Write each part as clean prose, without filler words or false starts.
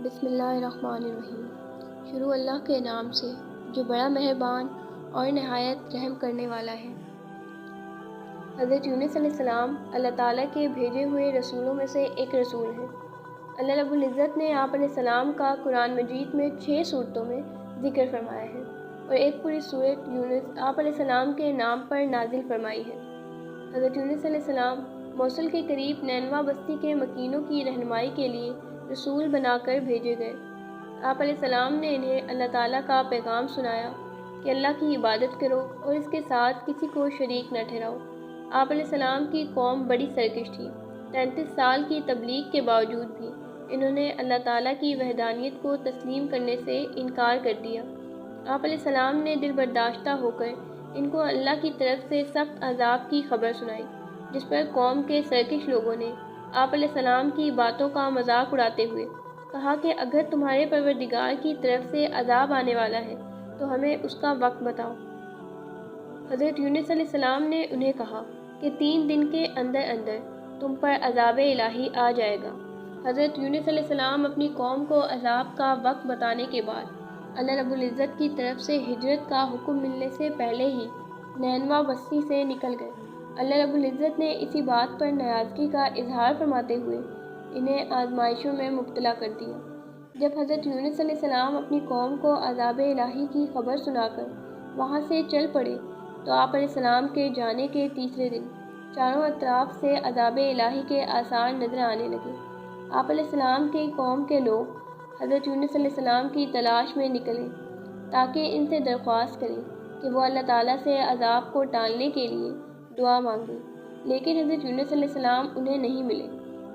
بسم اللہ الرحمن الرحیم۔ شروع اللہ کے نام سے جو بڑا مہربان اور نہایت رحم کرنے والا ہے۔ حضرت یونس علیہ السلام اللہ تعالیٰ کے بھیجے ہوئے رسولوں میں سے ایک رسول ہیں۔ اللہ رب العزت نے آپ علیہ السلام کا قرآن مجید میں 6 صورتوں میں ذکر فرمایا ہے اور ایک پوری صورت یونس آپ علیہ السلام کے نام پر نازل فرمائی ہے۔ حضرت یونس علیہ السلام موصل کے قریب نینوا بستی کے مکینوں کی رہنمائی کے لیے رسول بنا کر بھیجے گئے۔ آپ علیہ السلام نے انہیں اللہ تعالیٰ کا پیغام سنایا کہ اللہ کی عبادت کرو اور اس کے ساتھ کسی کو شریک نہ ٹھہراؤ۔ آپ علیہ السلام کی قوم بڑی سرکش تھی۔ 33 سال کی تبلیغ کے باوجود بھی انہوں نے اللہ تعالیٰ کی وحدانیت کو تسلیم کرنے سے انکار کر دیا۔ آپ علیہ السلام نے دل برداشتہ ہو کر ان کو اللہ کی طرف سے سخت عذاب کی خبر سنائی، جس پر قوم کے سرکش لوگوں نے آپ علیہ السلام کی باتوں کا مذاق اڑاتے ہوئے کہا کہ اگر تمہارے پروردگار کی طرف سے عذاب آنے والا ہے تو ہمیں اس کا وقت بتاؤ۔ حضرت یونس علیہ السلام نے انہیں کہا کہ 3 دن کے اندر اندر تم پر عذاب الہی آ جائے گا۔ حضرت یونس علیہ السلام اپنی قوم کو عذاب کا وقت بتانے کے بعد اللہ رب العزت کی طرف سے ہجرت کا حکم ملنے سے پہلے ہی نینوا بستی سے نکل گئے۔ اللہ رب العزت نے اسی بات پر ناراضگی کا اظہار فرماتے ہوئے انہیں آزمائشوں میں مبتلا کر دیا۔ جب حضرت یونس علیہ السلام اپنی قوم کو عذاب الہی کی خبر سنا کر وہاں سے چل پڑے تو آپ علیہ السلام کے جانے کے تیسرے دن چاروں اطراف سے عذاب الہی کے آثار نظر آنے لگے۔ آپ علیہ السلام کی قوم کے لوگ حضرت یونس علیہ السلام کی تلاش میں نکلے تاکہ ان سے درخواست کریں کہ وہ اللہ تعالیٰ سے عذاب کو ٹالنے کے لیے دعا مانگیں، لیکن حضرت یونس علیہ السلام انہیں نہیں ملے۔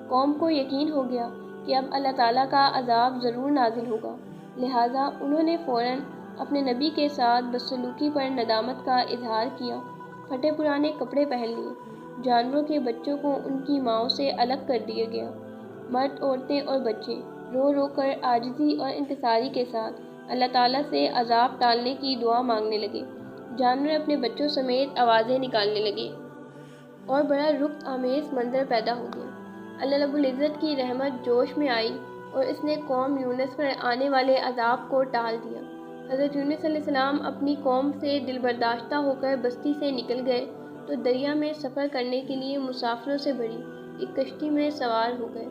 قوم کو یقین ہو گیا کہ اب اللہ تعالیٰ کا عذاب ضرور نازل ہوگا، لہٰذا انہوں نے فوراً اپنے نبی کے ساتھ بدسلوکی پر ندامت کا اظہار کیا، پھٹے پرانے کپڑے پہن لیے، جانوروں کے بچوں کو ان کی ماؤں سے الگ کر دیا گیا۔ مرد، عورتیں اور بچے رو رو کر عاجزی اور انکساری کے ساتھ اللہ تعالیٰ سے عذاب ٹالنے کی دعا مانگنے لگے۔ جانور اپنے بچوں سمیت آوازیں نکالنے لگے اور بڑا رعب آمیز منظر پیدا ہو گیا۔ اللہ رب العزت کی رحمت جوش میں آئی اور اس نے قوم یونس پر آنے والے عذاب کو ٹال دیا۔ حضرت یونس علیہ السلام اپنی قوم سے دل برداشتہ ہو کر بستی سے نکل گئے تو دریا میں سفر کرنے کے لیے مسافروں سے بھری ایک کشتی میں سوار ہو گئے۔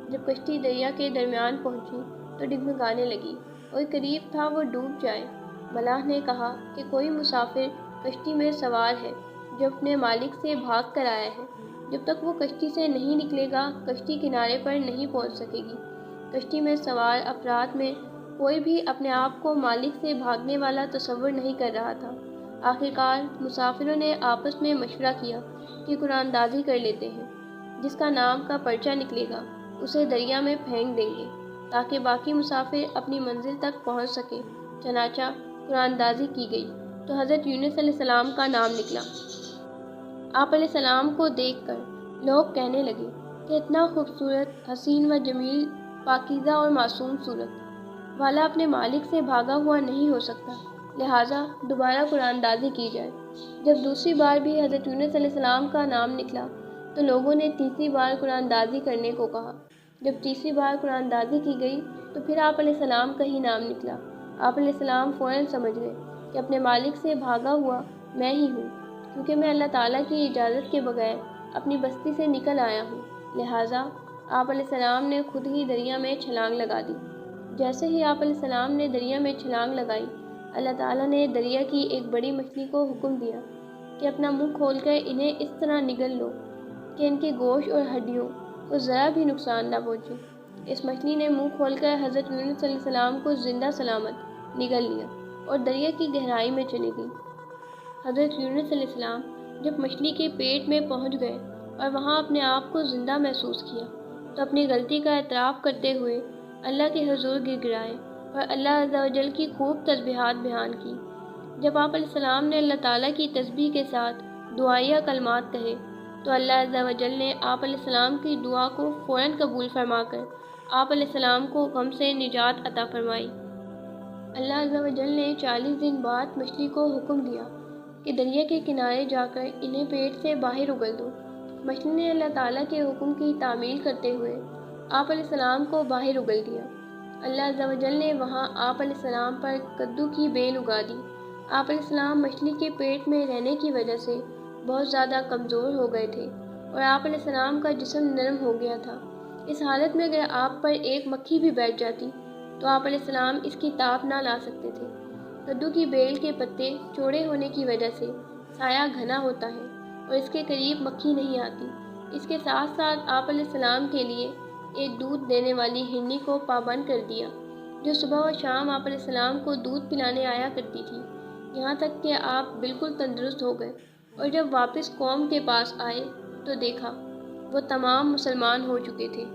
جب کشتی دریا کے درمیان پہنچی تو ڈگمگانے لگی اور قریب تھا وہ ڈوب جائے۔ ملاح نے کہا کہ کوئی مسافر کشتی میں سوار ہے جو اپنے مالک سے بھاگ کر آیا ہے، جب تک وہ کشتی سے نہیں نکلے گا کشتی کنارے پر نہیں پہنچ سکے گی۔ کشتی میں سوار افراد میں کوئی بھی اپنے آپ کو مالک سے بھاگنے والا تصور نہیں کر رہا تھا۔ آخرکار مسافروں نے آپس میں مشورہ کیا کہ قرآن اندازی کر لیتے ہیں، جس کا نام کا پرچہ نکلے گا اسے دریا میں پھینک دیں گے تاکہ باقی مسافر اپنی منزل تک پہنچ سکیں۔ چنانچہ قرآن اندازی کی گئی تو حضرت یونس علیہ السلام کا نام نکلا۔ آپ علیہ السلام کو دیکھ کر لوگ کہنے لگے کہ اتنا خوبصورت، حسین و جمیل، پاکیزہ اور معصوم صورت والا اپنے مالک سے بھاگا ہوا نہیں ہو سکتا، لہٰذا دوبارہ قرآن اندازی کی جائے۔ جب دوسری بار بھی حضرت یونس علیہ السلام کا نام نکلا تو لوگوں نے تیسری بار قرآن اندازی کرنے کو کہا۔ جب تیسری بار قرآن اندازی کی گئی تو پھر آپ علیہ السلام کا ہی نام نکلا۔ آپ علیہ السلام فوراً سمجھ گئے کہ اپنے مالک سے بھاگا ہوا میں ہی ہوں، کیونکہ میں اللہ تعالیٰ کی اجازت کے بغیر اپنی بستی سے نکل آیا ہوں، لہٰذا آپ علیہ السلام نے خود ہی دریا میں چھلانگ لگا دی۔ جیسے ہی آپ علیہ السلام نے دریا میں چھلانگ لگائی، اللہ تعالیٰ نے دریا کی ایک بڑی مچھلی کو حکم دیا کہ اپنا منہ کھول کر انہیں اس طرح نگل لو کہ ان کے گوشت اور ہڈیوں کو ذرا بھی نقصان نہ پہنچے۔ اس مچھلی نے منہ کھول کر حضرت یونس علیہ السلام کو زندہ سلامت نگل لیا اور دریا کی گہرائی میں چلی گئی۔ حضرت یونس علیہ السلام جب مچھلی کے پیٹ میں پہنچ گئے اور وہاں اپنے آپ کو زندہ محسوس کیا تو اپنی غلطی کا اعتراف کرتے ہوئے اللہ کے حضور گر گرائے اور اللہ عز و جل کی خوب تسبیحات بیان کی۔ جب آپ علیہ السلام نے اللہ تعالیٰ کی تسبیح کے ساتھ دعائیہ کلمات کہے تو اللہ عز و جل نے آپ علیہ السلام کی دعا کو فوراً قبول فرما کر آپ علیہ السلام کو غم سے نجات عطا فرمائی۔ اللہ عز و جل نے 40 دن بعد مچھلی کو حکم دیا کہ دریا کے کنارے جا کر انہیں پیٹ سے باہر اگل دو۔ مچھلی نے اللہ تعالیٰ کے حکم کی تعمیل کرتے ہوئے آپ علیہ السلام کو باہر اگل دیا۔ اللہ عز و جل نے وہاں آپ علیہ السلام پر کدو کی بیل اگا دی۔ آپ علیہ السلام مچھلی کے پیٹ میں رہنے کی وجہ سے بہت زیادہ کمزور ہو گئے تھے اور آپ علیہ السلام کا جسم نرم ہو گیا تھا۔ اس حالت میں اگر آپ پر ایک مکھی بھی بیٹھ جاتی تو آپ علیہ السلام اس کی تاب نہ لا سکتے تھے۔ کدو کی بیل کے پتے چوڑے ہونے کی وجہ سے سایہ گھنا ہوتا ہے اور اس کے قریب مکھی نہیں آتی۔ اس کے ساتھ ساتھ آپ علیہ السلام کے لیے ایک دودھ دینے والی ہرنی کو پابند کر دیا، جو صبح و شام آپ علیہ السلام کو دودھ پلانے آیا کرتی تھی، یہاں تک کہ آپ بالکل تندرست ہو گئے۔ اور جب واپس قوم کے پاس آئے تو دیکھا وہ تمام مسلمان ہو چکے تھے۔